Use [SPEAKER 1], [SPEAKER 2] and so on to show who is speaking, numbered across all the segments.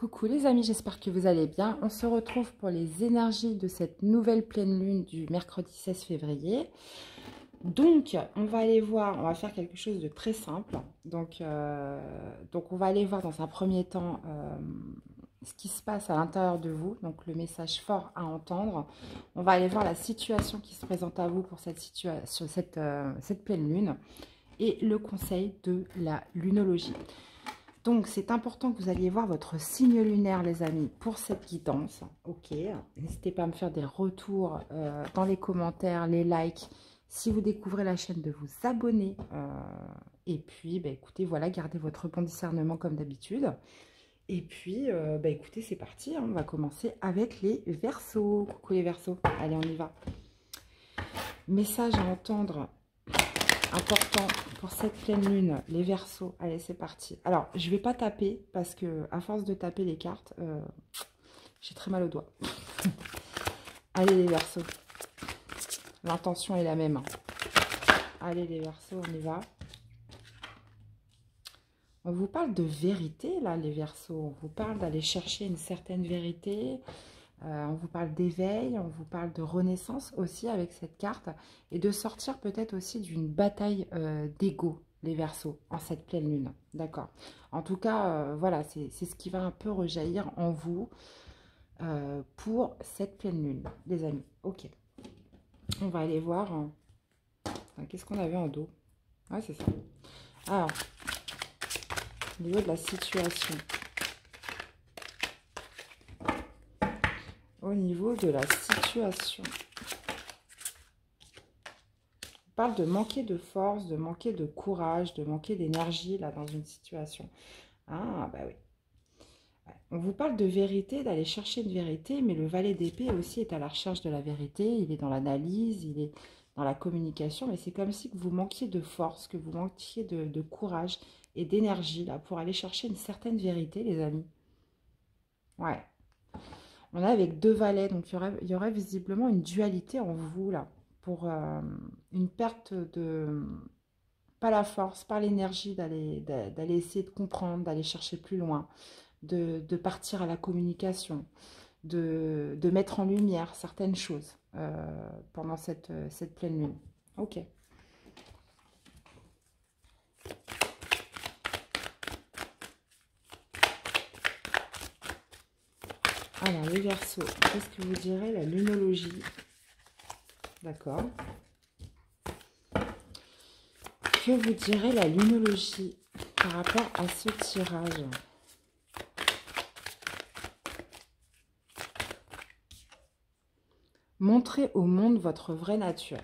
[SPEAKER 1] Coucou les amis, j'espère que vous allez bien. On se retrouve pour les énergies de cette nouvelle pleine lune du mercredi 16 février. Donc, on va aller voir, on va faire quelque chose de très simple. Donc on va aller voir dans un premier temps ce qui se passe à l'intérieur de vous, donc le message fort à entendre. On va aller voir la situation qui se présente à vous pour cette pleine lune et le conseil de la lunologie. Donc, c'est important que vous alliez voir votre signe lunaire, les amis, pour cette guidance. Ok, n'hésitez pas à me faire des retours dans les commentaires, les likes. Si vous découvrez la chaîne, de vous abonner. Et puis, bah, écoutez, voilà, gardez votre bon discernement comme d'habitude. Et puis, bah, écoutez, c'est parti. Hein, on va commencer avec les Verseaux. Coucou les Verseaux. Allez, on y va. Message à entendre important pour cette pleine lune, les Verseaux. Allez, c'est parti. Alors, je vais pas taper parce que à force de taper les cartes, j'ai très mal aux doigts. Allez, les Verseaux. L'intention est la même. Hein. Allez, les Verseaux, on y va. On vous parle de vérité, là, les Verseaux. On vous parle d'aller chercher une certaine vérité. On vous parle d'éveil, on vous parle de renaissance aussi avec cette carte et de sortir peut-être aussi d'une bataille d'ego, les Verseaux, en cette pleine lune. D'accord. En tout cas, voilà, c'est ce qui va un peu rejaillir en vous pour cette pleine lune, les amis. Ok. On va aller voir. Qu'est-ce qu'on avait en dos? Ouais, c'est ça. Alors, au niveau de la situation. Au niveau de la situation, on parle de manquer de force, de manquer de courage, de manquer d'énergie là dans une situation. Ah, bah oui. On vous parle de vérité, d'aller chercher une vérité, mais le valet d'épée aussi est à la recherche de la vérité. Il est dans l'analyse, il est dans la communication, mais c'est comme si vous manquiez de force, que vous manquiez de courage et d'énergie là pour aller chercher une certaine vérité, les amis. Ouais. On est avec deux valets, donc il y aurait visiblement une dualité en vous, là, pour une perte de, pas la force, pas l'énergie d'aller essayer de comprendre, d'aller chercher plus loin, de partir à la communication, de mettre en lumière certaines choses pendant cette pleine lune. Ok. Alors, les Verseaux, qu'est-ce que vous direz la lunologie? D'accord. Que vous direz la lunologie par rapport à ce tirage? Montrez au monde votre vraie nature.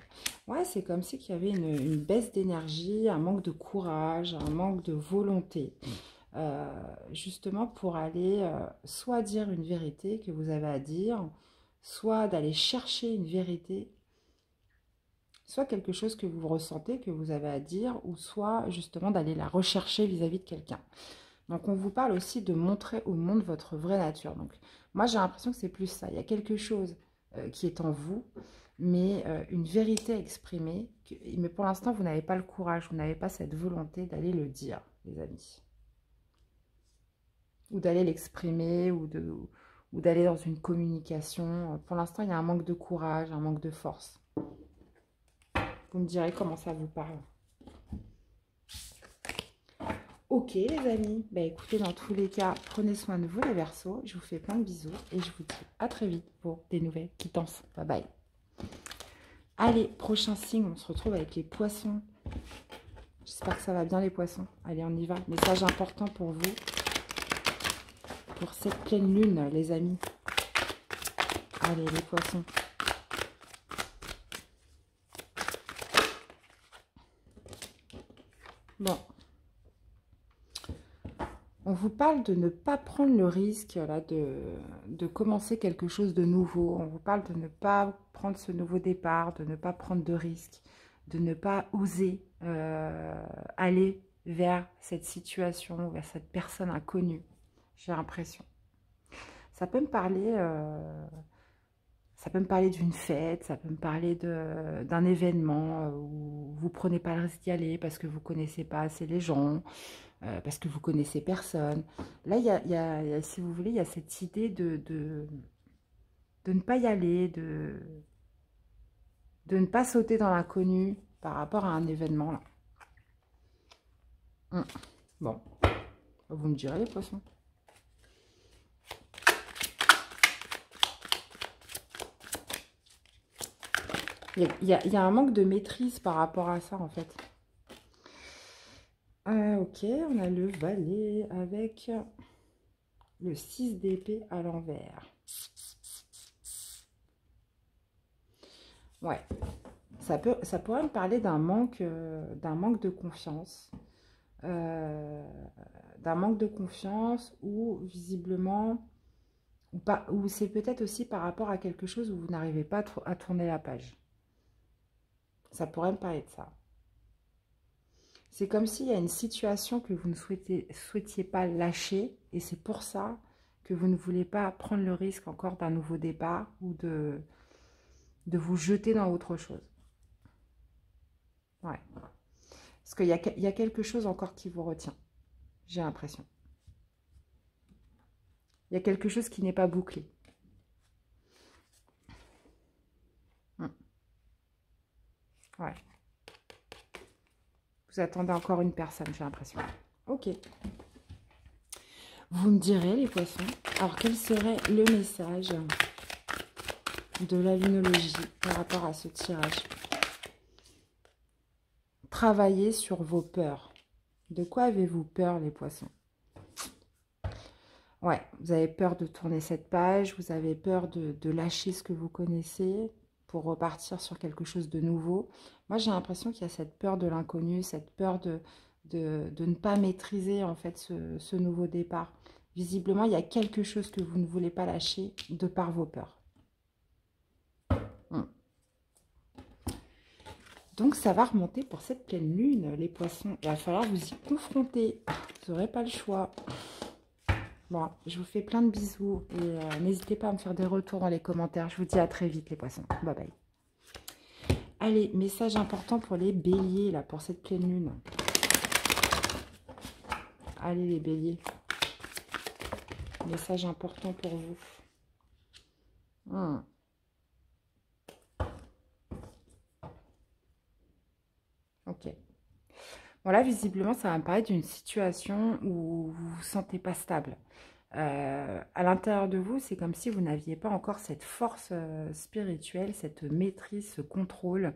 [SPEAKER 1] Ouais, c'est comme si qu'il y avait une baisse d'énergie, un manque de courage, un manque de volonté. Justement pour aller soit dire une vérité que vous avez à dire, soit d'aller chercher une vérité, soit quelque chose que vous ressentez, que vous avez à dire, ou soit justement d'aller la rechercher vis-à-vis de quelqu'un. Donc on vous parle aussi de montrer au monde votre vraie nature. Donc moi j'ai l'impression que c'est plus ça. Il y a quelque chose qui est en vous, mais une vérité exprimée. Mais pour l'instant vous n'avez pas le courage, vous n'avez pas cette volonté d'aller le dire, les amis. Ou d'aller l'exprimer, ou d'aller dans une communication. Pour l'instant, il y a un manque de courage, un manque de force. Vous me direz comment ça vous parle. Ok, les amis. Bah, écoutez, dans tous les cas, prenez soin de vous, les Verseaux. Je vous fais plein de bisous et je vous dis à très vite pour des nouvelles quittances. Bye bye. Allez, prochain signe, on se retrouve avec les Poissons. J'espère que ça va bien, les Poissons. Allez, on y va. Message important pour vous. Pour cette pleine lune, les amis. Allez, les Poissons. Bon. On vous parle de ne pas prendre le risque là, de commencer quelque chose de nouveau. On vous parle de ne pas prendre ce nouveau départ, de ne pas prendre de risque, de ne pas oser aller vers cette situation, vers cette personne inconnue. J'ai l'impression. Ça peut me parler d'une fête, ça peut me parler d'un événement où vous ne prenez pas le risque d'y aller parce que vous ne connaissez pas assez les gens. parce que vous connaissez personne. Là, si vous voulez, il y a cette idée de ne pas y aller, de ne pas sauter dans l'inconnu par rapport à un événement là. Bon, vous me direz les poissons. Il y a un manque de maîtrise par rapport à ça en fait. Ok, on a le valet avec le 6 d'épée à l'envers. Ouais, ça pourrait me parler d'un manque de confiance. D'un manque de confiance ou visiblement, ou c'est peut-être aussi par rapport à quelque chose où vous n'arrivez pas à tourner la page. Ça pourrait me parler de ça. C'est comme s'il y a une situation que vous ne souhaitiez pas lâcher et c'est pour ça que vous ne voulez pas prendre le risque encore d'un nouveau départ ou de vous jeter dans autre chose. Ouais. Parce qu'il y a quelque chose encore qui vous retient. J'ai l'impression. Il y a quelque chose qui n'est pas bouclé. Ouais. Vous attendez encore une personne, j'ai l'impression. Ok. Vous me direz, les poissons, alors quel serait le message de la lunologie par rapport à ce tirage? Travaillez sur vos peurs. De quoi avez-vous peur, les poissons? Ouais, vous avez peur de tourner cette page, vous avez peur de lâcher ce que vous connaissez pour repartir sur quelque chose de nouveau. Moi, j'ai l'impression qu'il y a cette peur de l'inconnu, cette peur de ne pas maîtriser en fait ce nouveau départ. Visiblement, il y a quelque chose que vous ne voulez pas lâcher de par vos peurs. Donc, ça va remonter pour cette pleine lune, les poissons. Il va falloir vous y confronter. Vous n'aurez pas le choix. Bon, je vous fais plein de bisous et n'hésitez pas à me faire des retours dans les commentaires. Je vous dis à très vite, les poissons. Bye bye. Allez, message important pour les béliers, là, pour cette pleine lune. Allez, les béliers. Message important pour vous. Ok. Bon, là, visiblement, ça va me parler d'une situation où vous ne vous sentez pas stable. À l'intérieur de vous, c'est comme si vous n'aviez pas encore cette force spirituelle, cette maîtrise, ce contrôle,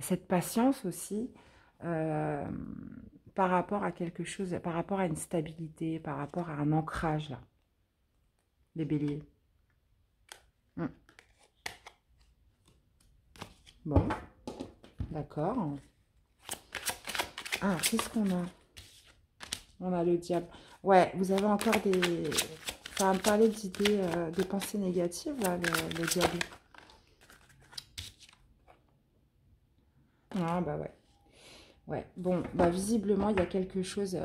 [SPEAKER 1] cette patience aussi par rapport à quelque chose, par rapport à une stabilité, par rapport à un ancrage, là, les béliers. Bon, d'accord. Ah, qu'est-ce qu'on a? On a le diable. Ouais, vous avez encore des... Ça va me parler d'idées, de pensées négatives, là, le diable. Ah, bah ouais. Ouais, bon, bah visiblement, il y a quelque chose...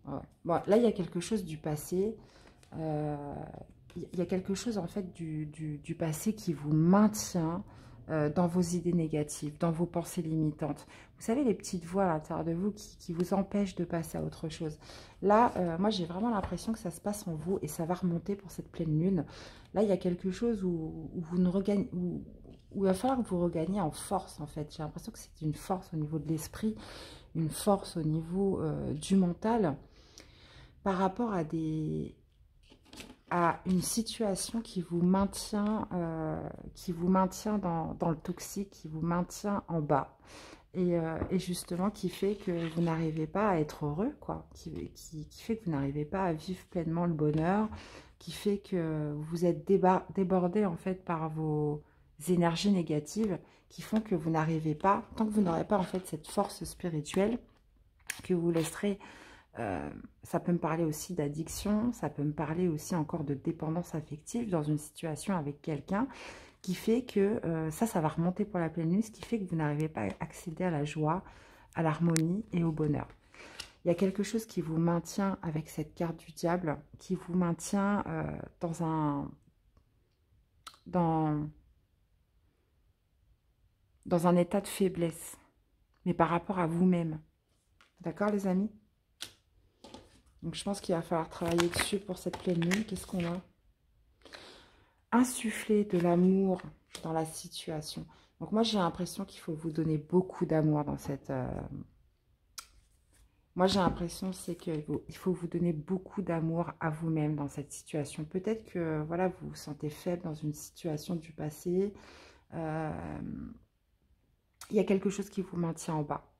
[SPEAKER 1] ouais. Bon, là, il y a quelque chose du passé. Il y a quelque chose, en fait, du passé qui vous maintient dans vos idées négatives, dans vos pensées limitantes. Vous savez, les petites voix à l'intérieur de vous qui vous empêchent de passer à autre chose. Là, moi, j'ai vraiment l'impression que ça se passe en vous et ça va remonter pour cette pleine lune. Là, il y a quelque chose où vous ne regagnez... Où il va falloir que vous regagniez en force, en fait. J'ai l'impression que c'est une force au niveau de l'esprit, une force au niveau du mental, par rapport à une situation qui vous maintient dans le toxique, qui vous maintient en bas. Et justement, qui fait que vous n'arrivez pas à être heureux, quoi. Qui fait que vous n'arrivez pas à vivre pleinement le bonheur, qui fait que vous êtes débordé, en fait, par vos énergies négatives, qui font que vous n'arrivez pas, tant que vous n'aurez pas, en fait, cette force spirituelle, que vous laisserez... ça peut me parler aussi d'addiction, ça peut me parler aussi encore de dépendance affective dans une situation avec quelqu'un, qui fait que ça va remonter pour la pleine lune, ce qui fait que vous n'arrivez pas à accéder à la joie, à l'harmonie et au bonheur. Il y a quelque chose qui vous maintient avec cette carte du diable, qui vous maintient dans un état de faiblesse. mais par rapport à vous-même. D'accord, les amis? Donc, je pense qu'il va falloir travailler dessus pour cette pleine lune. Qu'est-ce qu'on a? Insuffler de l'amour dans la situation. Donc, moi, j'ai l'impression qu'il faut vous donner beaucoup d'amour dans cette... Moi, j'ai l'impression c'est qu'il faut vous donner beaucoup d'amour à vous-même dans cette situation. Peut-être que, voilà, vous vous sentez faible dans une situation du passé. Il y a quelque chose qui vous maintient en bas.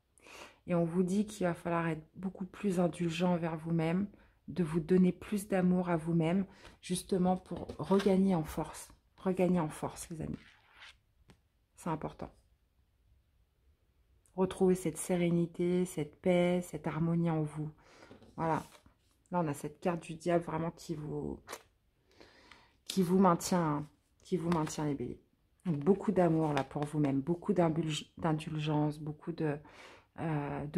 [SPEAKER 1] Et on vous dit qu'il va falloir être beaucoup plus indulgent envers vous-même, de vous donner plus d'amour à vous-même, justement pour regagner en force. Regagner en force, les amis. C'est important. Retrouver cette sérénité, cette paix, cette harmonie en vous. Voilà. Là, on a cette carte du diable vraiment qui vous maintient les béliers. Donc, beaucoup d'amour là pour vous-même, beaucoup d'indulgence, beaucoup de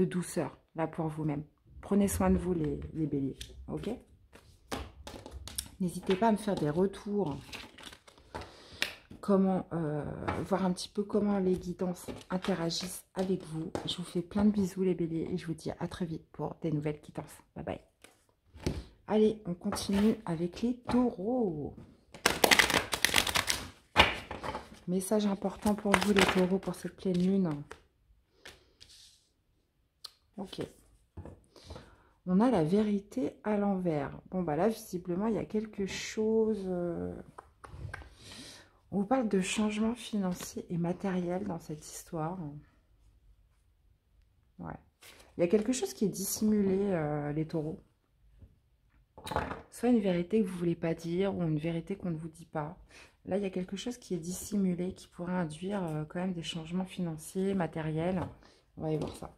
[SPEAKER 1] douceur là pour vous-même. Prenez soin de vous les béliers, ok? N'hésitez pas à me faire des retours, comment voir un petit peu comment les guidances interagissent avec vous. Je vous fais plein de bisous les béliers et je vous dis à très vite pour des nouvelles guidances. Bye bye. Allez, on continue avec les taureaux. Message important pour vous les taureaux pour cette pleine lune. Ok. On a la vérité à l'envers. Bon, bah là, visiblement, il y a quelque chose... On vous parle de changement financier et matériel dans cette histoire. Ouais. Il y a quelque chose qui est dissimulé, les taureaux. Soit une vérité que vous ne voulez pas dire ou une vérité qu'on ne vous dit pas. Là, il y a quelque chose qui est dissimulé, qui pourrait induire quand même des changements financiers, matériels. On va aller voir ça.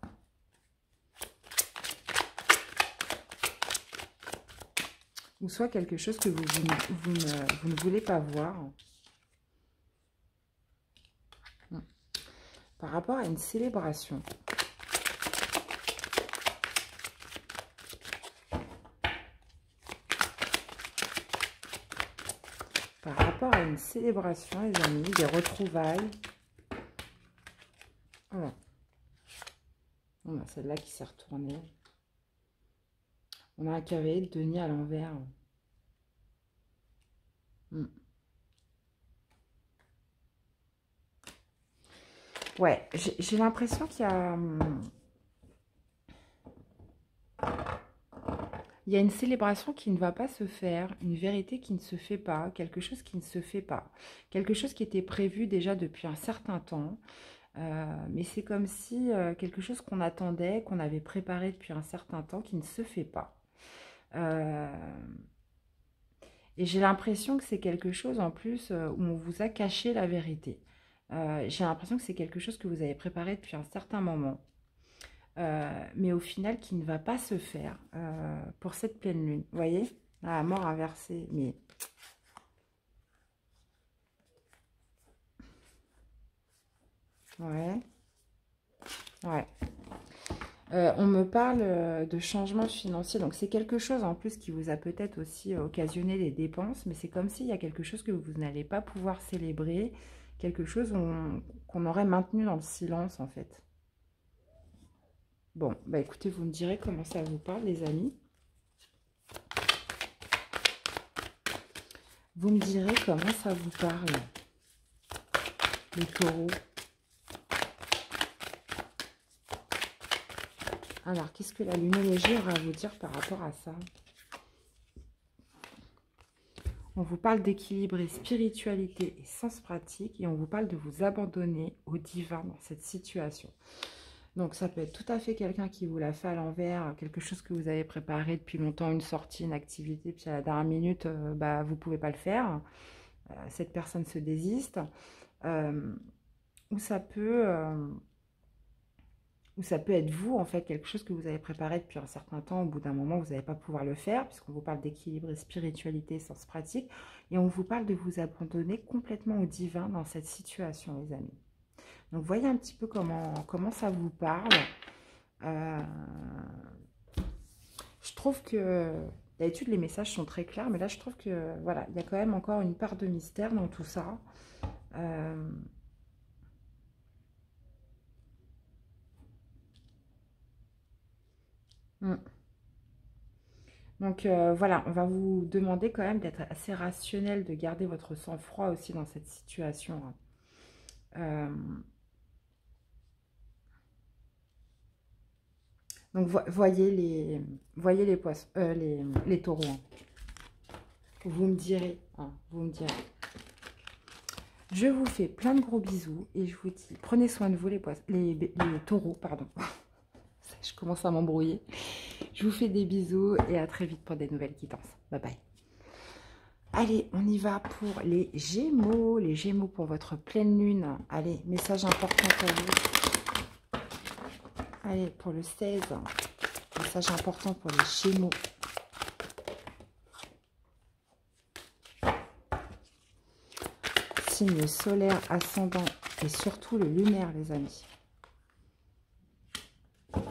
[SPEAKER 1] Ou soit quelque chose que vous ne voulez pas voir. Par rapport à une célébration. Par rapport à une célébration, les amis, des retrouvailles. Voilà. On a celle-là qui s'est retournée. On a un cavalier de denier à l'envers. Ouais, j'ai l'impression qu'il y a... Il y a une célébration qui ne va pas se faire, une vérité qui ne se fait pas, quelque chose qui ne se fait pas. Quelque chose qui était prévu déjà depuis un certain temps. Mais c'est comme si quelque chose qu'on attendait, qu'on avait préparé depuis un certain temps, qui ne se fait pas. Et j'ai l'impression que c'est quelque chose en plus où on vous a caché la vérité. J'ai l'impression que c'est quelque chose que vous avez préparé depuis un certain moment. Mais au final qui ne va pas se faire pour cette pleine lune. Vous voyez? La mort inversée. Mais... Ouais. Ouais. On me parle de changement financier. Donc, c'est quelque chose en plus qui vous a peut-être aussi occasionné des dépenses. Mais c'est comme s'il y a quelque chose que vous n'allez pas pouvoir célébrer. Quelque chose qu'on aurait maintenu dans le silence, en fait. Bon, bah écoutez, vous me direz comment ça vous parle, les amis. Vous me direz comment ça vous parle, les taureaux. Alors, qu'est-ce que la lumologie aura à vous dire par rapport à ça? On vous parle d'équilibre et spiritualité et sens pratique. Et on vous parle de vous abandonner au divin dans cette situation. Donc, ça peut être tout à fait quelqu'un qui vous l'a fait à l'envers, quelque chose que vous avez préparé depuis longtemps, une sortie, une activité, puis à la dernière minute, bah, vous ne pouvez pas le faire. Cette personne se désiste. Ou ça peut être vous, en fait, quelque chose que vous avez préparé depuis un certain temps. Au bout d'un moment, vous n'allez pas pouvoir le faire, puisqu'on vous parle d'équilibre et spiritualité, sens pratique. Et on vous parle de vous abandonner complètement au divin dans cette situation, les amis. Donc, voyez un petit peu comment ça vous parle. Je trouve que, d'habitude, les messages sont très clairs, mais là, je trouve que, voilà, il y a quand même encore une part de mystère dans tout ça. Mm. Donc voilà, on va vous demander quand même d'être assez rationnel, de garder votre sang-froid aussi dans cette situation, hein. Euh, donc voyez les poissons, les taureaux, hein. Vous me direz, hein, vous me direz. Je vous fais plein de gros bisous et je vous dis, prenez soin de vous les poissons, les taureaux, pardon. Je commence à m'embrouiller. Je vous fais des bisous et à très vite pour des nouvelles quittances. Bye bye. Allez, on y va pour les Gémeaux. Les Gémeaux pour votre pleine lune. Allez, message important pour vous. Allez, pour le 16. Message important pour les Gémeaux. Signe solaire, ascendant et surtout le lunaire, les amis.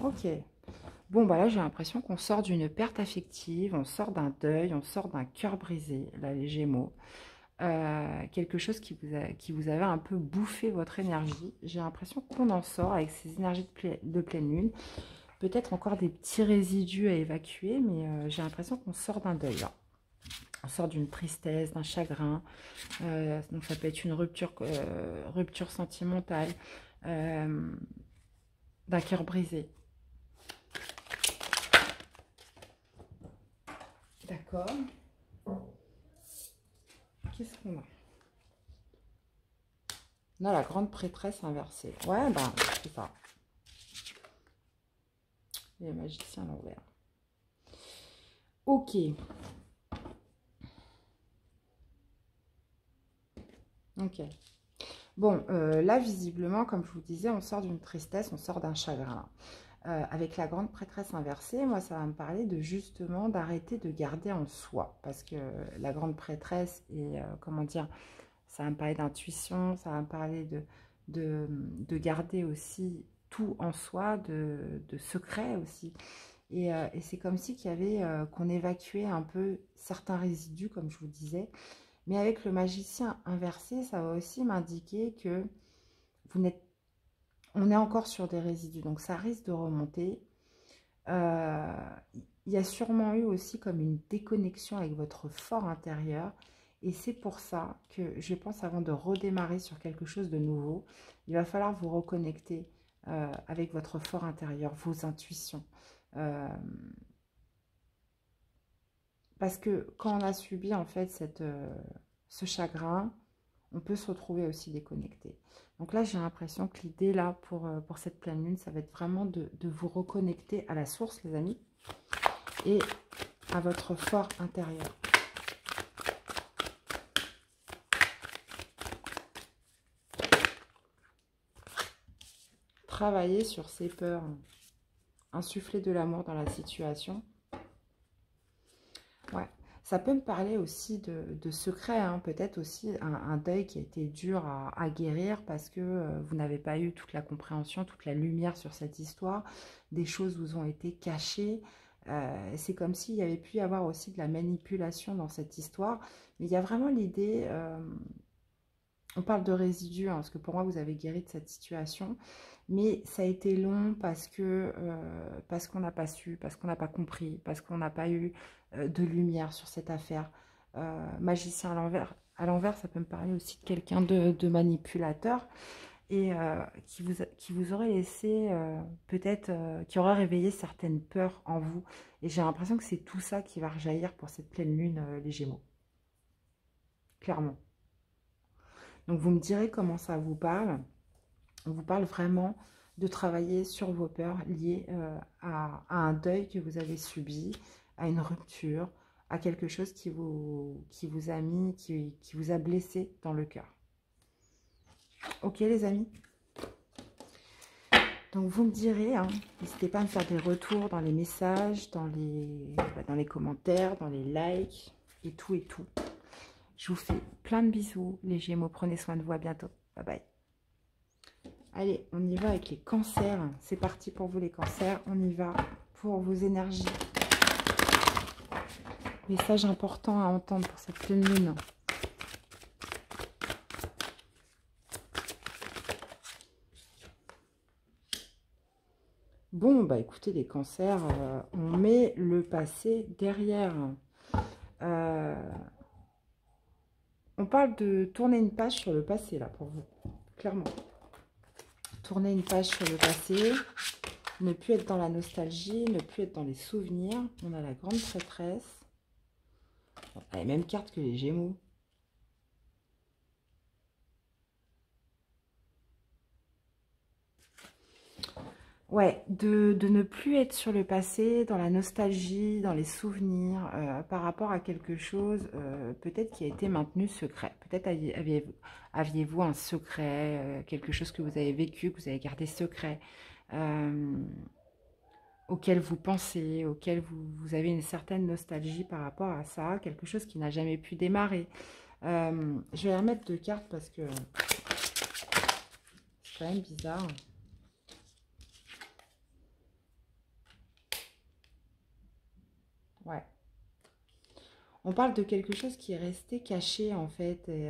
[SPEAKER 1] Ok. Bon, bah là, j'ai l'impression qu'on sort d'une perte affective, on sort d'un deuil, on sort d'un cœur brisé, là, les Gémeaux. Quelque chose qui vous avait un peu bouffé votre énergie. J'ai l'impression qu'on en sort avec ces énergies de pleine lune. Peut-être encore des petits résidus à évacuer, mais j'ai l'impression qu'on sort d'un deuil, là. On sort d'une tristesse, d'un chagrin. Donc ça peut être une rupture sentimentale, d'un cœur brisé. D'accord. Qu'est-ce qu'on a? On a la grande prêtresse inversée. Ouais, bah, c'est ça. Les magiciens à l'envers. Ok. Ok. Bon, là, visiblement, comme je vous disais, on sort d'une tristesse, on sort d'un chagrin. Avec la grande prêtresse inversée, moi, ça va me parler de justement d'arrêter de garder en soi. Parce que la grande prêtresse est, comment dire, ça va me parler d'intuition, ça va me parler de garder aussi tout en soi, de secret aussi. Et c'est comme si qu'il y avait, qu'on évacuait un peu certains résidus, comme je vous disais. Mais avec le magicien inversé, ça va aussi m'indiquer que vous n'êtes, on est encore sur des résidus, donc ça risque de remonter. Il y a sûrement eu aussi comme une déconnexion avec votre fort intérieur. Et c'est pour ça que je pense, avant de redémarrer sur quelque chose de nouveau, il va falloir vous reconnecter avec votre fort intérieur, vos intuitions. Euh, parce que quand on a subi en fait ce chagrin, on peut se retrouver aussi déconnecté. Donc là, j'ai l'impression que l'idée là pour cette pleine lune, ça va être vraiment de vous reconnecter à la source, les amis, et à votre fort intérieur. Travailler sur ces peurs, insuffler de l'amour dans la situation. Ouais. Ça peut me parler aussi de secrets, hein. Peut-être aussi un deuil qui a été dur à guérir parce que vous n'avez pas eu toute la compréhension, toute la lumière sur cette histoire. Des choses vous ont été cachées. C'est comme s'il y avait pu y avoir aussi de la manipulation dans cette histoire. Mais il y a vraiment l'idée, on parle de résidus, hein, parce que pour moi, vous avez guéri de cette situation. Mais ça a été long parce qu'on n'a pas su, parce qu'on n'a pas compris, parce qu'on n'a pas eu de lumière sur cette affaire. Magicien à l'envers, ça peut me parler aussi de quelqu'un de manipulateur et qui vous aurait laissé peut-être, qui aurait réveillé certaines peurs en vous. Et j'ai l'impression que c'est tout ça qui va rejaillir pour cette pleine lune, les Gémeaux. Clairement. Donc vous me direz comment ça vous parle. On vous parle vraiment de travailler sur vos peurs liées à un deuil que vous avez subi, à une rupture, à quelque chose qui vous a mis, qui vous a blessé dans le cœur. Ok les amis? Donc vous me direz, hein, n'hésitez pas à me faire des retours dans les messages, dans les commentaires, dans les likes et tout et tout. Je vous fais plein de bisous les Gémeaux, prenez soin de vous, à bientôt. Bye bye. Allez, on y va avec les cancers. C'est parti pour vous les cancers. On y va pour vos énergies. Message important à entendre pour cette pleine lune. Bon, bah écoutez, les cancers, on met le passé derrière. On parle de tourner une page sur le passé, là, pour vous, clairement. Tourner une page sur le passé, ne plus être dans la nostalgie, ne plus être dans les souvenirs. On a la grande prêtresse. On a les mêmes cartes que les Gémeaux. Ouais, de ne plus être sur le passé, dans la nostalgie, dans les souvenirs, par rapport à quelque chose, peut-être qui a été maintenu secret. Peut-être aviez-vous un secret, quelque chose que vous avez vécu, que vous avez gardé secret, auquel vous pensez, auquel vous avez une certaine nostalgie par rapport à ça, quelque chose qui n'a jamais pu démarrer. Je vais remettre 2 cartes parce que c'est quand même bizarre. Ouais. On parle de quelque chose qui est resté caché en fait. Et,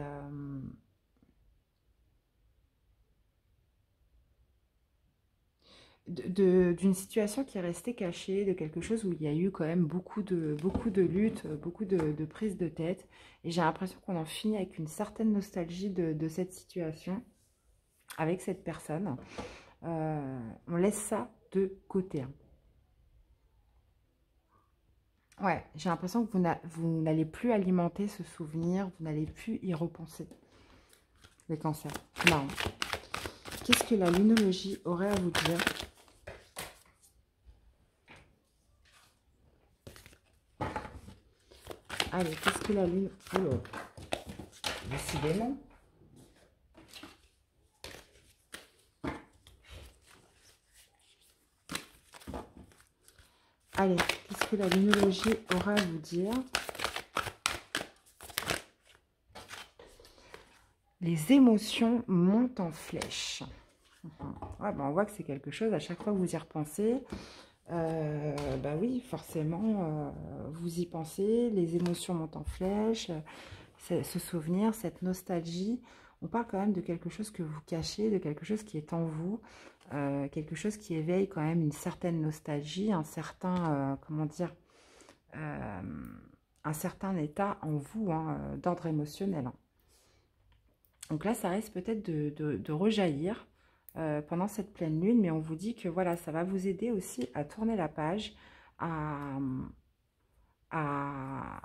[SPEAKER 1] d'une situation qui est restée cachée, de quelque chose où il y a eu quand même beaucoup de luttes, beaucoup de prises de tête. Et j'ai l'impression qu'on en finit avec une certaine nostalgie de cette situation, avec cette personne. On laisse ça de côté. Hein. Ouais, j'ai l'impression que vous n'allez plus alimenter ce souvenir, vous n'allez plus y repenser. Les cancers. Non. Qu'est-ce que la lunologie aurait à vous dire? Allez, qu'est-ce que la lune... Oh, décidément. Allez, qu'est-ce que la lunologie aura à vous dire? Les émotions montent en flèche. Ouais, ben on voit que c'est quelque chose, à chaque fois que vous y repensez, bah oui, forcément, vous y pensez, les émotions montent en flèche, ce souvenir, cette nostalgie. On parle quand même de quelque chose que vous cachez, de quelque chose qui est en vous, quelque chose qui éveille quand même une certaine nostalgie, un certain, comment dire, un certain état en vous, hein, d'ordre émotionnel. Hein. Donc là, ça risque peut-être de rejaillir pendant cette pleine lune, mais on vous dit que voilà, ça va vous aider aussi à tourner la page, à, à,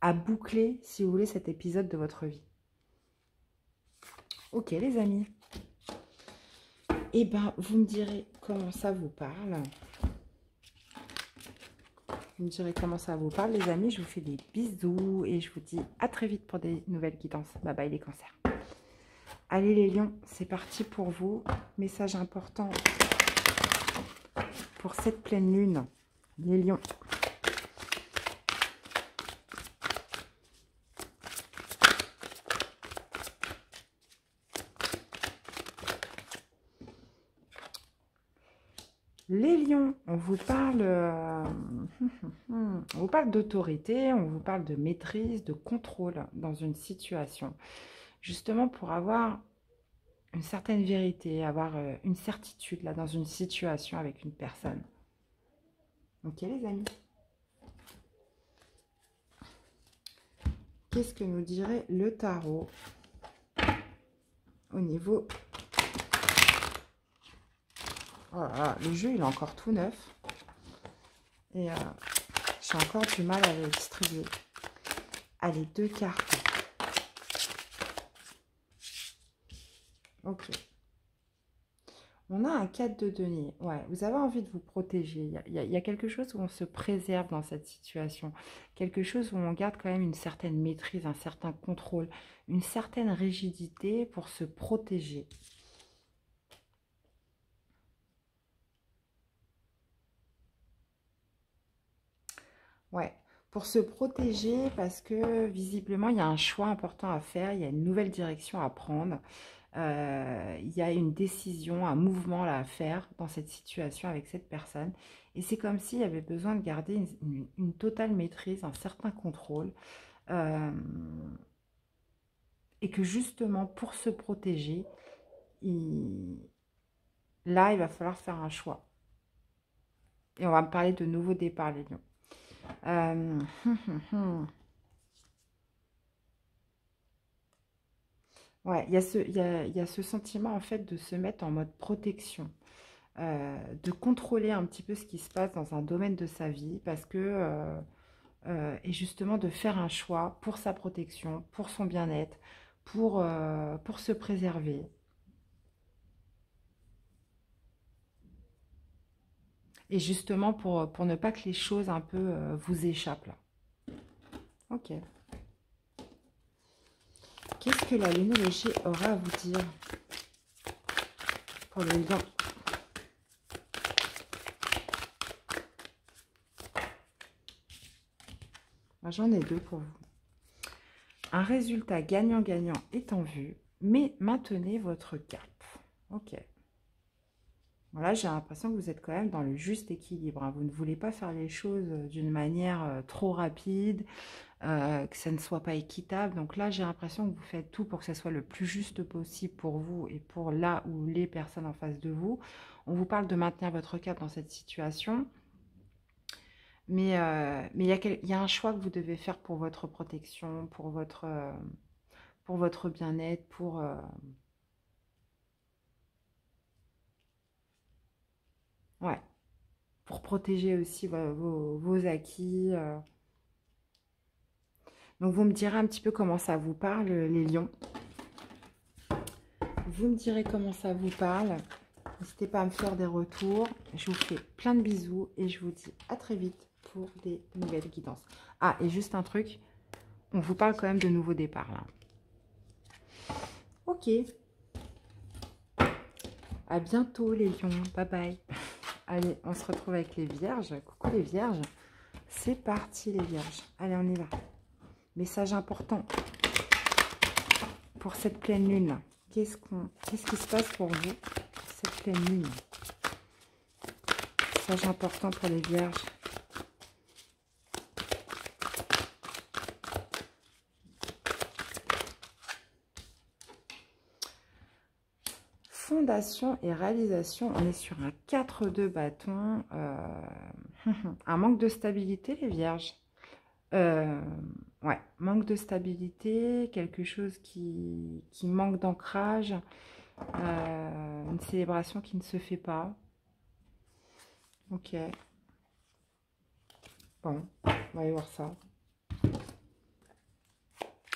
[SPEAKER 1] à boucler, si vous voulez, cet épisode de votre vie. Ok, les amis. Eh bien, vous me direz comment ça vous parle. Vous me direz comment ça vous parle, les amis. Je vous fais des bisous et je vous dis à très vite pour des nouvelles guidances. Bye bye les cancers. Allez les lions, c'est parti pour vous. Message important pour cette pleine lune. Les lions. Les lions, on vous parle, on vous parle d'autorité, on vous parle de maîtrise, de contrôle dans une situation. Justement pour avoir une certaine vérité, avoir une certitude là dans une situation avec une personne. Ok les amis. Qu'est-ce que nous dirait le tarot au niveau... Oh là là, le jeu il est encore tout neuf. Et j'ai encore du mal à le distribuer. Allez, 2 cartes. Ok. On a un 4 de denier. Ouais, vous avez envie de vous protéger. Il y a quelque chose où on se préserve dans cette situation. Quelque chose où on garde quand même une certaine maîtrise, un certain contrôle, une certaine rigidité pour se protéger. Ouais, pour se protéger parce que visiblement, il y a un choix important à faire, il y a une nouvelle direction à prendre. Il y a une décision, un mouvement là, à faire dans cette situation avec cette personne. Et c'est comme s'il y avait besoin de garder une totale maîtrise, un certain contrôle. Et que justement, pour se protéger, là, il va falloir faire un choix. Et on va me parler de nouveaux départs, les lions. Ouais, il y a ce sentiment, en fait, de se mettre en mode protection. De contrôler un petit peu ce qui se passe dans un domaine de sa vie. Parce que... et justement, de faire un choix pour sa protection, pour son bien-être, pour se préserver. Et justement, pour ne pas que les choses un peu vous échappent là. Ok. Qu'est-ce que la lunologie aura à vous dire pour le lion? J'en ai deux pour vous. Un résultat gagnant-gagnant est en vue, mais maintenez votre cap. Ok. Voilà, j'ai l'impression que vous êtes quand même dans le juste équilibre, hein. Vous ne voulez pas faire les choses d'une manière trop rapide, que ça ne soit pas équitable. Donc là, j'ai l'impression que vous faites tout pour que ça soit le plus juste possible pour vous et pour là ou les personnes en face de vous. On vous parle de maintenir votre cap dans cette situation. Mais il y a un choix que vous devez faire pour votre protection, pour votre bien-être, ouais, pour protéger aussi vos acquis. Donc, vous me direz un petit peu comment ça vous parle, les lions. Vous me direz comment ça vous parle. N'hésitez pas à me faire des retours. Je vous fais plein de bisous et je vous dis à très vite pour des nouvelles guidances. Ah, et juste un truc. On vous parle quand même de nouveaux départs, là. Ok. À bientôt, les lions. Bye bye. Allez, on se retrouve avec les vierges. Coucou les vierges. C'est parti, les vierges. Allez, on y va. Message important pour cette pleine lune. Qu'est-ce qui se passe pour vous, cette pleine lune? Message important pour les vierges. Fondation et réalisation, on est sur un 4 de bâton. Un manque de stabilité, les vierges. Ouais, manque de stabilité, quelque chose qui manque d'ancrage, une célébration qui ne se fait pas. Ok. Bon, on va aller voir ça.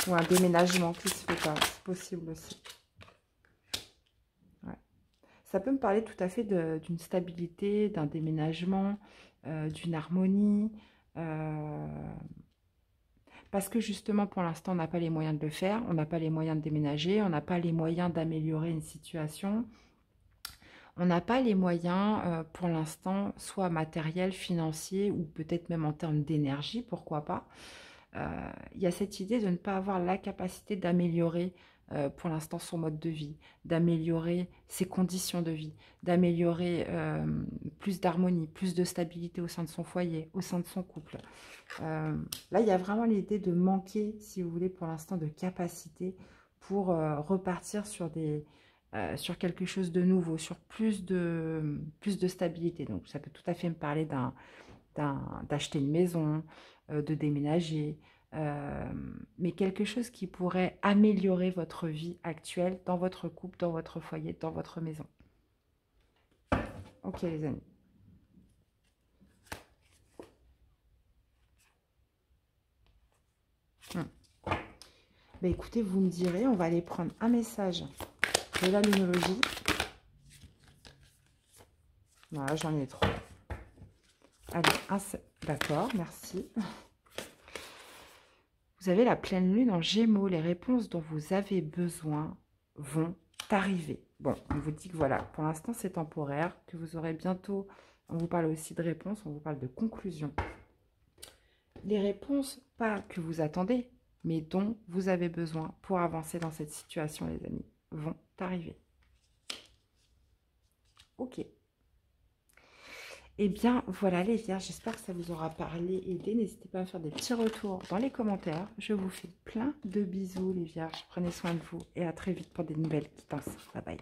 [SPEAKER 1] Ou un déménagement qui se fait pas, c'est possible aussi. Ouais. Ça peut me parler tout à fait d'une stabilité, d'un déménagement, d'une harmonie. Parce que justement, pour l'instant, on n'a pas les moyens de le faire. On n'a pas les moyens de déménager. On n'a pas les moyens d'améliorer une situation. On n'a pas les moyens, pour l'instant, soit matériels, financiers, ou peut-être même en termes d'énergie, pourquoi pas. Il y a cette idée de ne pas avoir la capacité d'améliorer pour l'instant son mode de vie, d'améliorer ses conditions de vie, d'améliorer plus d'harmonie, plus de stabilité au sein de son foyer, au sein de son couple. Là, il y a vraiment l'idée de manquer, si vous voulez, pour l'instant, de capacité pour repartir sur quelque chose de nouveau, sur plus de stabilité. Donc, ça peut tout à fait me parler d'acheter une maison, de déménager, mais quelque chose qui pourrait améliorer votre vie actuelle dans votre couple, dans votre foyer, dans votre maison. Ok, les amis. Bah, écoutez, vous me direz, on va aller prendre un message de la lunologie. Voilà, j'en ai trop. Allez, d'accord, merci. Vous avez la pleine lune en Gémeaux. Les réponses dont vous avez besoin vont arriver. Bon, on vous dit que voilà, pour l'instant, c'est temporaire, que vous aurez bientôt... On vous parle aussi de réponses, on vous parle de conclusion. Les réponses, pas que vous attendez, mais dont vous avez besoin pour avancer dans cette situation, les amis, vont arriver. Ok. Eh bien, voilà les vierges, j'espère que ça vous aura parlé, aidé. N'hésitez pas à me faire des petits retours dans les commentaires. Je vous fais plein de bisous les vierges. Prenez soin de vous et à très vite pour des nouvelles guidances. Bye bye.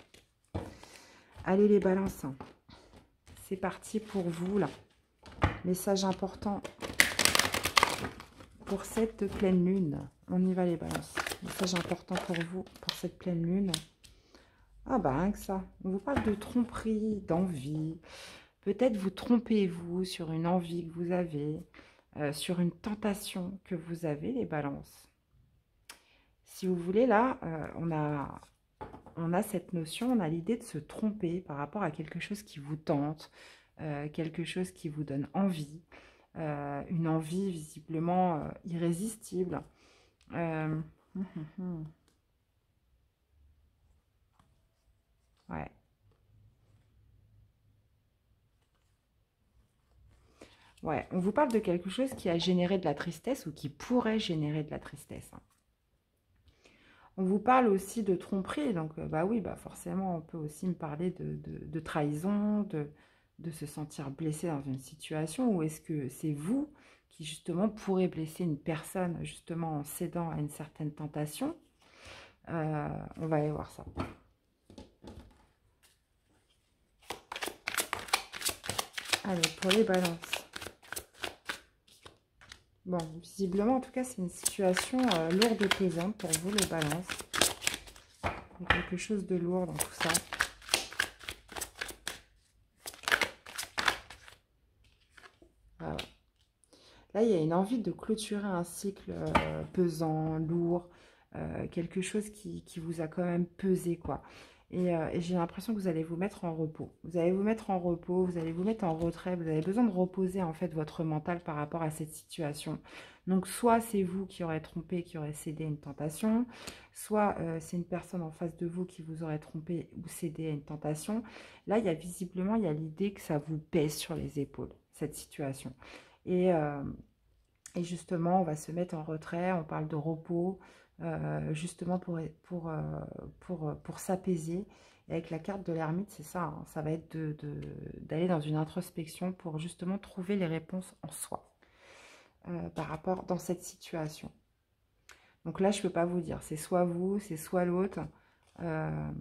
[SPEAKER 1] Allez les balances, c'est parti pour vous là. Message important pour cette pleine lune. On y va les balances. Message important pour vous, pour cette pleine lune. Ah bah rien que ça. On vous parle de tromperie, d'envie. Peut-être vous trompez-vous sur une envie que vous avez, sur une tentation que vous avez, les balances. Si vous voulez, là, on a cette notion, on a l'idée de se tromper par rapport à quelque chose qui vous tente, quelque chose qui vous donne envie, une envie visiblement irrésistible. Ouais. Ouais, on vous parle de quelque chose qui a généré de la tristesse ou qui pourrait générer de la tristesse. On vous parle aussi de tromperie, donc bah oui, bah forcément, on peut aussi me parler de trahison, de se sentir blessé dans une situation, ou est-ce que c'est vous qui justement pourrez blesser une personne justement en cédant à une certaine tentation? On va aller voir ça. Allez, pour les balances. Bon, visiblement, en tout cas, c'est une situation lourde et pesante pour vous, les balances. Il y a quelque chose de lourd dans tout ça. Voilà. Là, il y a une envie de clôturer un cycle pesant, lourd, quelque chose qui vous a quand même pesé, quoi. Et j'ai l'impression que vous allez vous mettre en repos. Vous allez vous mettre en repos, vous allez vous mettre en retrait. Vous avez besoin de reposer, en fait, votre mental par rapport à cette situation. Donc, soit c'est vous qui aurez trompé, qui aurez cédé à une tentation, soit c'est une personne en face de vous qui vous aurait trompé ou cédé à une tentation. Là, il y a visiblement, il y a l'idée que ça vous pèse sur les épaules, cette situation. Et justement, on va se mettre en retrait, on parle de repos, justement pour s'apaiser. Et avec la carte de l'ermite, c'est ça, hein, ça va être d'aller dans une introspection pour justement trouver les réponses en soi par rapport dans cette situation. Donc là, je ne peux pas vous dire, c'est soit vous, c'est soit l'autre. Il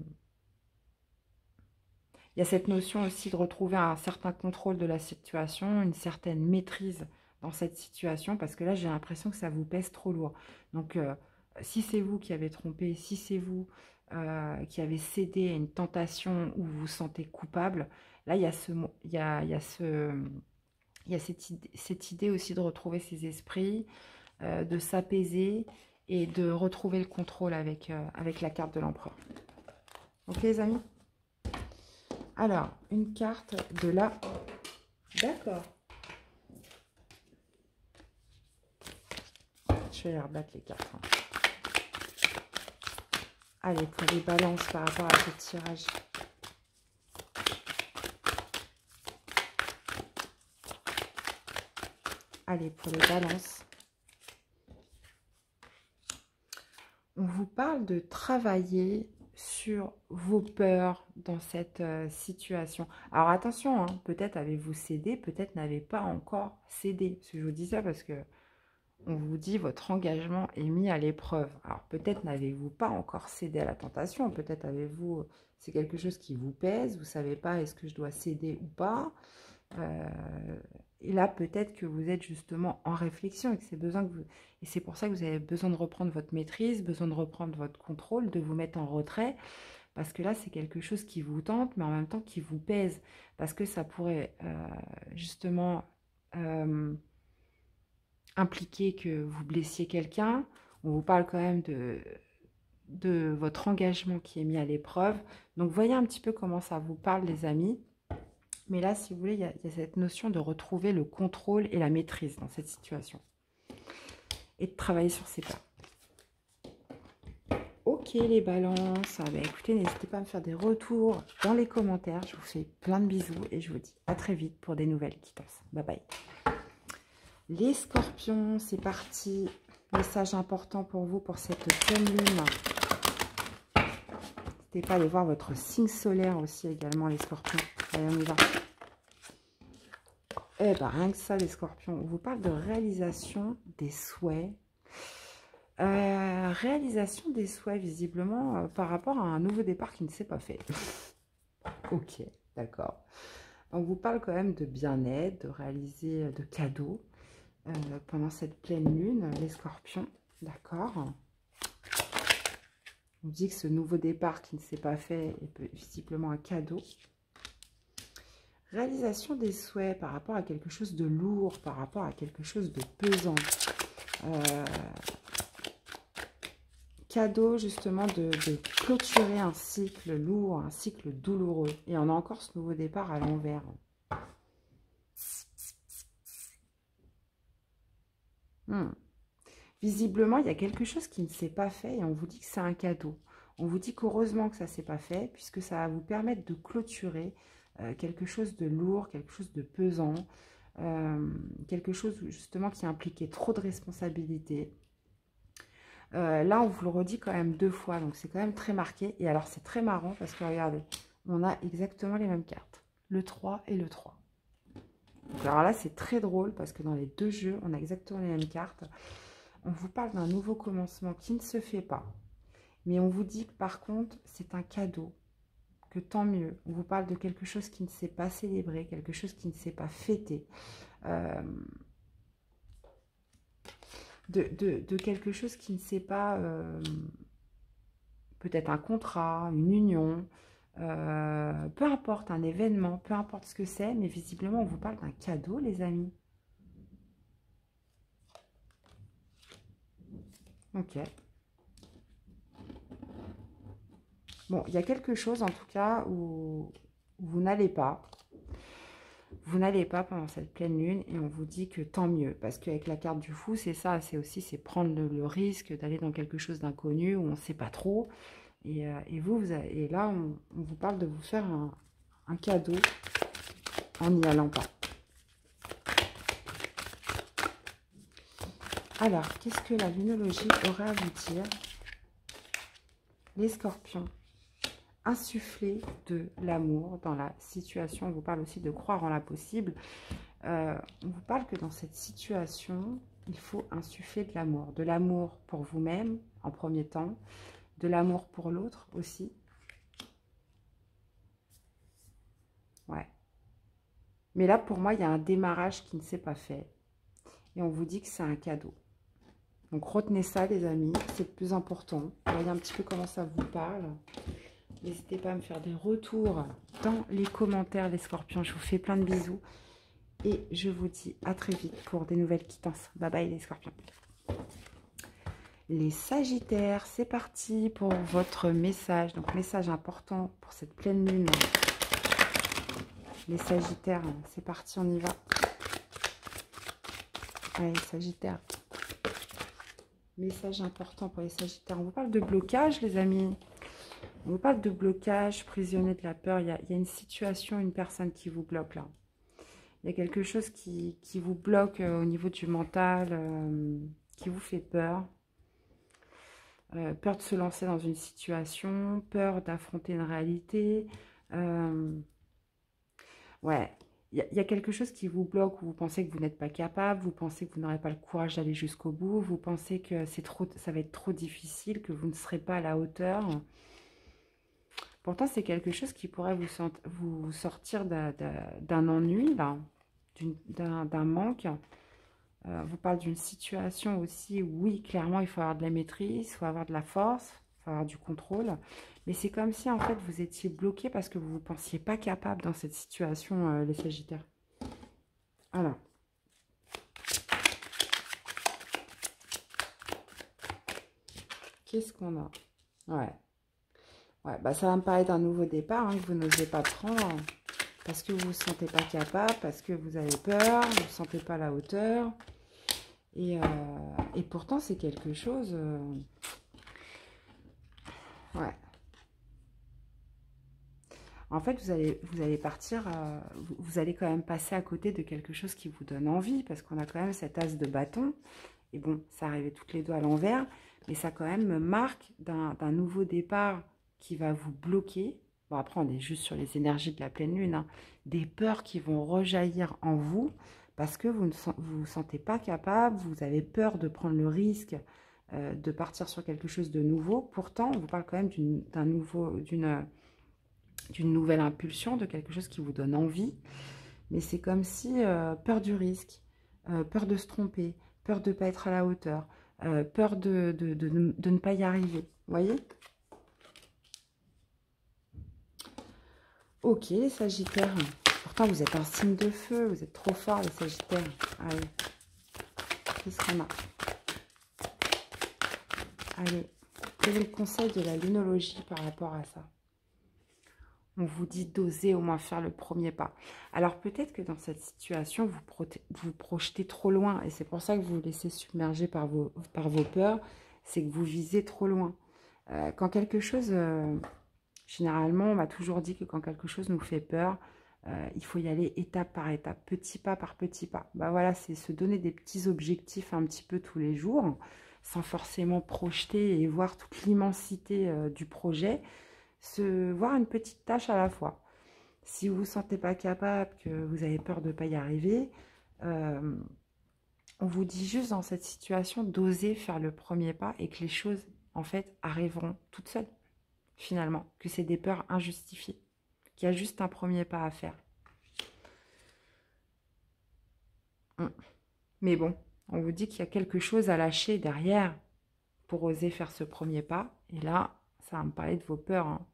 [SPEAKER 1] y a cette notion aussi de retrouver un certain contrôle de la situation, une certaine maîtrise dans cette situation, parce que là, j'ai l'impression que ça vous pèse trop lourd. Donc, si c'est vous qui avez trompé, si c'est vous qui avez cédé à une tentation où vous vous sentez coupable, là, il y a cette idée aussi de retrouver ses esprits, de s'apaiser et de retrouver le contrôle avec la carte de l'empereur. Ok, les amis? Alors, une carte de la... D'accord. Je vais les rebattre les cartes. Hein. Allez, pour les balances par rapport à ce tirage. Allez, pour les balances. On vous parle de travailler sur vos peurs dans cette situation. Alors attention, hein, peut-être avez-vous cédé, peut-être n'avez pas encore cédé. Je vous dis ça parce que on vous dit votre engagement est mis à l'épreuve. Alors peut-être n'avez-vous pas encore cédé à la tentation, peut-être avez-vous, c'est quelque chose qui vous pèse, vous ne savez pas est-ce que je dois céder ou pas. Et là peut-être que vous êtes justement en réflexion et que c'est besoin que vous... Et c'est pour ça que vous avez besoin de reprendre votre maîtrise, besoin de reprendre votre contrôle, de vous mettre en retrait. Parce que là, c'est quelque chose qui vous tente, mais en même temps qui vous pèse. Parce que ça pourrait justement impliquer que vous blessiez quelqu'un. On vous parle quand même de votre engagement qui est mis à l'épreuve. Donc, voyez un petit peu comment ça vous parle, les amis. Mais là, si vous voulez, il y a cette notion de retrouver le contrôle et la maîtrise dans cette situation. Et de travailler sur ses pas. Ok, les balances. Ah, bah, écoutez, n'hésitez pas à me faire des retours dans les commentaires. Je vous fais plein de bisous et je vous dis à très vite pour des nouvelles quittances. Bye bye. Les scorpions, c'est parti. Message important pour vous pour cette pleine lune. N'hésitez pas à aller voir votre signe solaire aussi également, les scorpions. Allez, on y va. Eh ben, rien que ça, les scorpions. On vous parle de réalisation des souhaits. Réalisation des souhaits, visiblement, par rapport à un nouveau départ qui ne s'est pas fait. Ok, d'accord. On vous parle quand même de bien-être, de réaliser de cadeaux pendant cette pleine lune, les scorpions, d'accord? On dit que ce nouveau départ qui ne s'est pas fait est visiblement un cadeau. Réalisation des souhaits par rapport à quelque chose de lourd, par rapport à quelque chose de pesant. Cadeau justement de clôturer un cycle lourd, un cycle douloureux. Et on a encore ce nouveau départ à l'envers. Visiblement, il y a quelque chose qui ne s'est pas fait et on vous dit que c'est un cadeau. On vous dit qu'heureusement que ça ne s'est pas fait puisque ça va vous permettre de clôturer quelque chose de lourd, quelque chose de pesant, quelque chose justement qui impliquait trop de responsabilités. Là, on vous le redit quand même 2 fois, donc c'est quand même très marqué. Et alors, c'est très marrant parce que regardez, on a exactement les mêmes cartes, le 3 et le 3. Donc, alors là, c'est très drôle parce que dans les 2 jeux, on a exactement les mêmes cartes. On vous parle d'un nouveau commencement qui ne se fait pas. Mais on vous dit que par contre, c'est un cadeau, que tant mieux. On vous parle de quelque chose qui ne s'est pas célébré, quelque chose qui ne s'est pas fêté. De quelque chose qui ne s'est pas... peut-être un contrat, une union, peu importe, un événement, peu importe ce que c'est, mais visiblement, on vous parle d'un cadeau, les amis. Ok. Bon, il y a quelque chose, en tout cas, où vous n'allez pas. Vous n'allez pas pendant cette pleine lune et on vous dit que tant mieux. Parce qu'avec la carte du fou, c'est ça, c'est aussi prendre le risque d'aller dans quelque chose d'inconnu où on ne sait pas trop. Et là, on vous parle de vous faire un cadeau en n'y allant pas. Alors, qu'est-ce que la lunologie aurait à vous dire? Les scorpions, insuffler de l'amour dans la situation. On vous parle aussi de croire en la possible. On vous parle que dans cette situation, il faut insuffler de l'amour pour vous-même en premier temps, de l'amour pour l'autre aussi. Ouais. Mais là, pour moi, il y a un démarrage qui ne s'est pas fait. Et on vous dit que c'est un cadeau. Donc, retenez ça, les amis. C'est le plus important. Voyez un petit peu comment ça vous parle. N'hésitez pas à me faire des retours dans les commentaires, les scorpions. Je vous fais plein de bisous. Et je vous dis à très vite pour des nouvelles quittances. Bye bye, les scorpions. Les sagittaires, c'est parti pour votre message. Donc, message important pour cette pleine lune. Les sagittaires, c'est parti, on y va. Allez, sagittaires. Message important pour les sagittaires. On vous parle de blocage, les amis. On vous parle de blocage, prisonnier de la peur. Il y a une situation, une personne qui vous bloque là. Il y a quelque chose qui vous bloque au niveau du mental, qui vous fait peur. Peur de se lancer dans une situation, peur d'affronter une réalité. Ouais, il y a quelque chose qui vous bloque, où vous pensez que vous n'êtes pas capable, vous pensez que vous n'aurez pas le courage d'aller jusqu'au bout, vous pensez que ça va être trop difficile, que vous ne serez pas à la hauteur. Pourtant, c'est quelque chose qui pourrait vous sortir d'un ennui, d'un manque. Vous parle d'une situation aussi où, oui, clairement, il faut avoir de la maîtrise, il faut avoir de la force, il faut avoir du contrôle. Mais c'est comme si, en fait, vous étiez bloqué parce que vous ne vous pensiez pas capable dans cette situation, les sagittaires. Alors. Qu'est-ce qu'on a? Ouais. Ouais, bah ça va me paraître un nouveau départ, hein, que vous n'osez pas prendre. Parce que vous ne vous sentez pas capable, parce que vous avez peur, vous ne vous sentez pas à la hauteur. Et pourtant, c'est quelque chose... Ouais. En fait, vous allez partir... vous allez quand même passer à côté de quelque chose qui vous donne envie. Parce qu'on a quand même cet as de bâton. Et bon, ça arrivait toutes les deux à l'envers. Mais ça quand même me marque d'un nouveau départ qui va vous bloquer. Bon, après, on est juste sur les énergies de la pleine lune. Hein. Des peurs qui vont rejaillir en vous parce que vous ne vous sentez pas capable, vous avez peur de prendre le risque de partir sur quelque chose de nouveau. Pourtant, on vous parle quand même d'une nouvelle impulsion, de quelque chose qui vous donne envie. Mais c'est comme si peur du risque, peur de se tromper, peur de ne pas être à la hauteur, peur de ne pas y arriver. Vous voyez? Ok, les Sagittaires. Pourtant, vous êtes un signe de feu. Vous êtes trop forts, les Sagittaires. Allez. Qu'est-ce qu'on a? Allez. Quel est le conseil de la lunologie par rapport à ça? On vous dit d'oser au moins faire le premier pas. Alors peut-être que dans cette situation, vous projetez trop loin. Et c'est pour ça que vous vous laissez submerger par vos peurs. C'est que vous visez trop loin. Quand quelque chose... généralement, on m'a toujours dit que quand quelque chose nous fait peur, il faut y aller étape par étape, petit pas par petit pas. Bah voilà, c'est se donner des petits objectifs un petit peu tous les jours, sans forcément projeter et voir toute l'immensité du projet, se voir une petite tâche à la fois. Si vous ne vous sentez pas capable, que vous avez peur de ne pas y arriver, on vous dit juste dans cette situation d'oser faire le premier pas et que les choses, en fait, arriveront toutes seules, finalement. Que c'est des peurs injustifiées, qu'il y a juste un premier pas à faire. Mais bon, on vous dit qu'il y a quelque chose à lâcher derrière pour oser faire ce premier pas. Et là, ça va me parler de vos peurs, hein.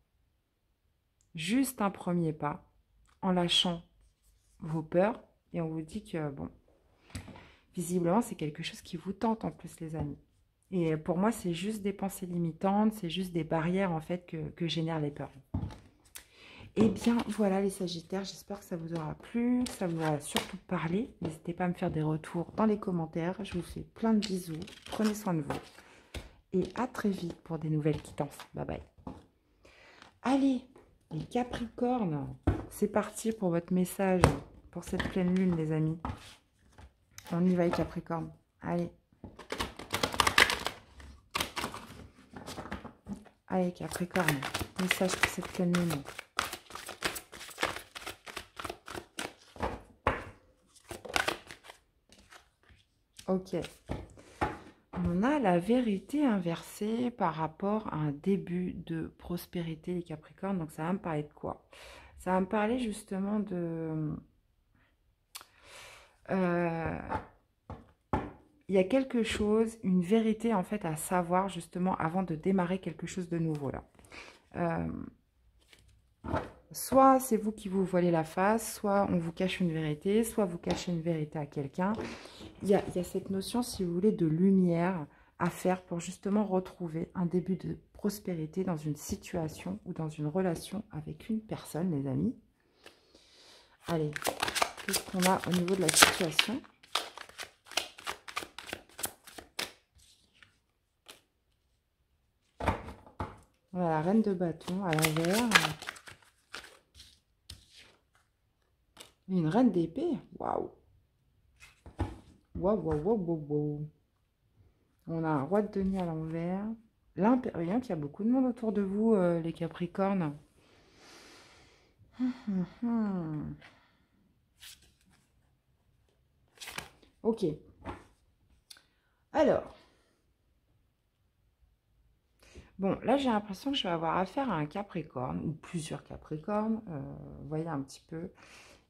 [SPEAKER 1] Juste un premier pas en lâchant vos peurs. Et on vous dit que, bon, visiblement, c'est quelque chose qui vous tente en plus, les amis. Et pour moi, c'est juste des pensées limitantes, c'est juste des barrières, en fait, que génèrent les peurs. Et bien, voilà, les Sagittaires, j'espère que ça vous aura plu, ça vous aura surtout parlé. N'hésitez pas à me faire des retours dans les commentaires. Je vous fais plein de bisous. Prenez soin de vous. Et à très vite pour des nouvelles quittances. Bye bye. Allez, les Capricornes, c'est parti pour votre message pour cette pleine lune, les amis. On y va, les Capricornes. Allez. Allez, Capricorne, message pour cette pleine lune. Ok. On a la vérité inversée par rapport à un début de prospérité, les Capricornes. Donc, ça va me parler de quoi? Ça va me parler justement de... il y a quelque chose, une vérité en fait à savoir justement avant de démarrer quelque chose de nouveau là. Soit c'est vous qui vous voilez la face, soit on vous cache une vérité, soit vous cachez une vérité à quelqu'un. Il y a cette notion, si vous voulez, de lumière à faire pour justement retrouver un début de prospérité dans une situation ou dans une relation avec une personne, les amis. Allez, qu'est-ce qu'on a au niveau de la situation ? Voilà, la reine de bâton à l'envers. Une reine d'épée. Waouh. Waouh, waouh, waouh, waouh, waouh. On a un roi de denier à l'envers. L'impérial, il y a beaucoup de monde autour de vous, les Capricornes. Ok. Alors. Bon, là, j'ai l'impression que je vais avoir affaire à un Capricorne, ou plusieurs Capricornes, vous voyez un petit peu,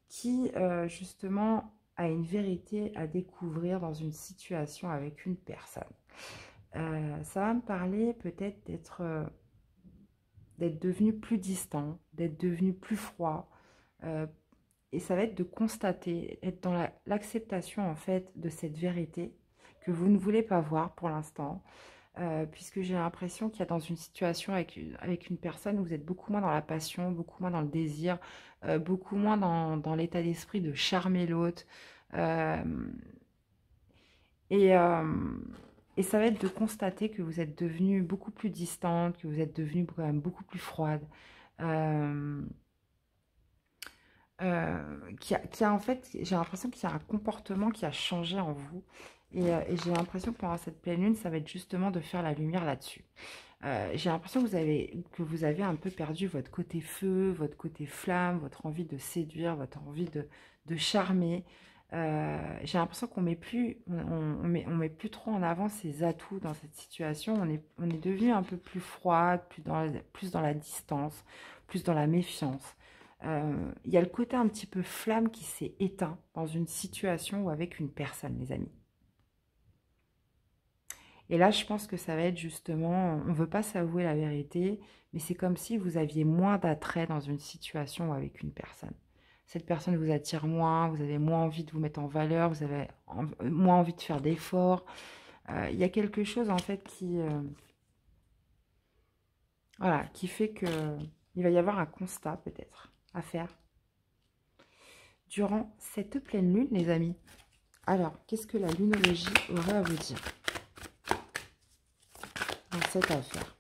[SPEAKER 1] qui, justement, a une vérité à découvrir dans une situation avec une personne. Ça va me parler peut-être d'être devenu plus distant, d'être devenu plus froid, et ça va être de constater, être dans l'acceptation, en fait, de cette vérité que vous ne voulez pas voir pour l'instant, puisque j'ai l'impression qu'il y a dans une situation avec une personne où vous êtes beaucoup moins dans la passion, beaucoup moins dans le désir, beaucoup moins dans l'état d'esprit de charmer l'autre. Et ça va être de constater que vous êtes devenue beaucoup plus distante, que vous êtes devenue quand même beaucoup plus froide. En fait, j'ai l'impression qu'il y a un comportement qui a changé en vous. Et j'ai l'impression que pendant cette pleine lune, ça va être justement de faire la lumière là-dessus. J'ai l'impression que vous avez un peu perdu votre côté feu, votre côté flamme, votre envie de séduire, votre envie de charmer. J'ai l'impression qu'on met plus, on met plus trop en avant ses atouts dans cette situation. On est devenu un peu plus froid, plus dans la distance, plus dans la méfiance. Il y a le côté un petit peu flamme qui s'est éteint dans une situation ou avec une personne, les amis. Et là, je pense que ça va être justement, on ne veut pas s'avouer la vérité, mais c'est comme si vous aviez moins d'attrait dans une situation ou avec une personne. Cette personne vous attire moins, vous avez moins envie de vous mettre en valeur, vous avez moins envie de faire d'efforts. Il y a quelque chose en fait voilà, qui fait que il va y avoir un constat peut-être à faire durant cette pleine lune, les amis. Alors, qu'est-ce que la lunologie aurait à vous dire dans cette affaire?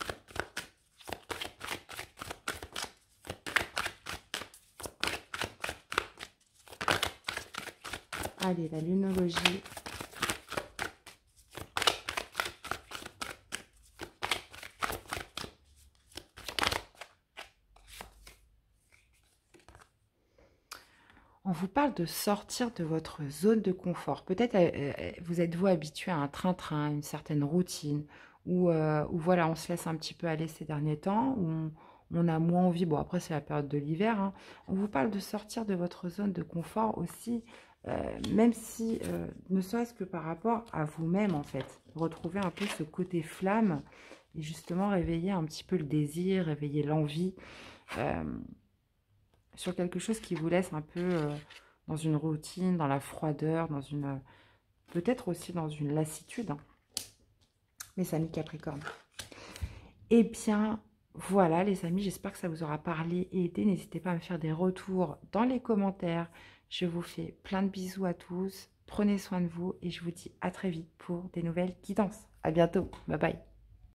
[SPEAKER 1] Allez, la lunologie. On vous parle de sortir de votre zone de confort. Peut-être vous êtes-vous habitué à un train-train, une certaine routine, où voilà, on se laisse un petit peu aller ces derniers temps, où on a moins envie. Bon, après, c'est la période de l'hiver. Hein. On vous parle de sortir de votre zone de confort aussi, même si, ne serait-ce que par rapport à vous-même, en fait. Retrouver un peu ce côté flamme et justement réveiller un petit peu le désir, réveiller l'envie. Sur quelque chose qui vous laisse un peu dans une routine, dans la froideur, dans une peut-être aussi dans une lassitude. Hein. Mes amis Capricorne. Eh bien, voilà les amis, j'espère que ça vous aura parlé et aidé. N'hésitez pas à me faire des retours dans les commentaires. Je vous fais plein de bisous à tous. Prenez soin de vous et je vous dis à très vite pour des nouvelles guidances. À bientôt. Bye bye.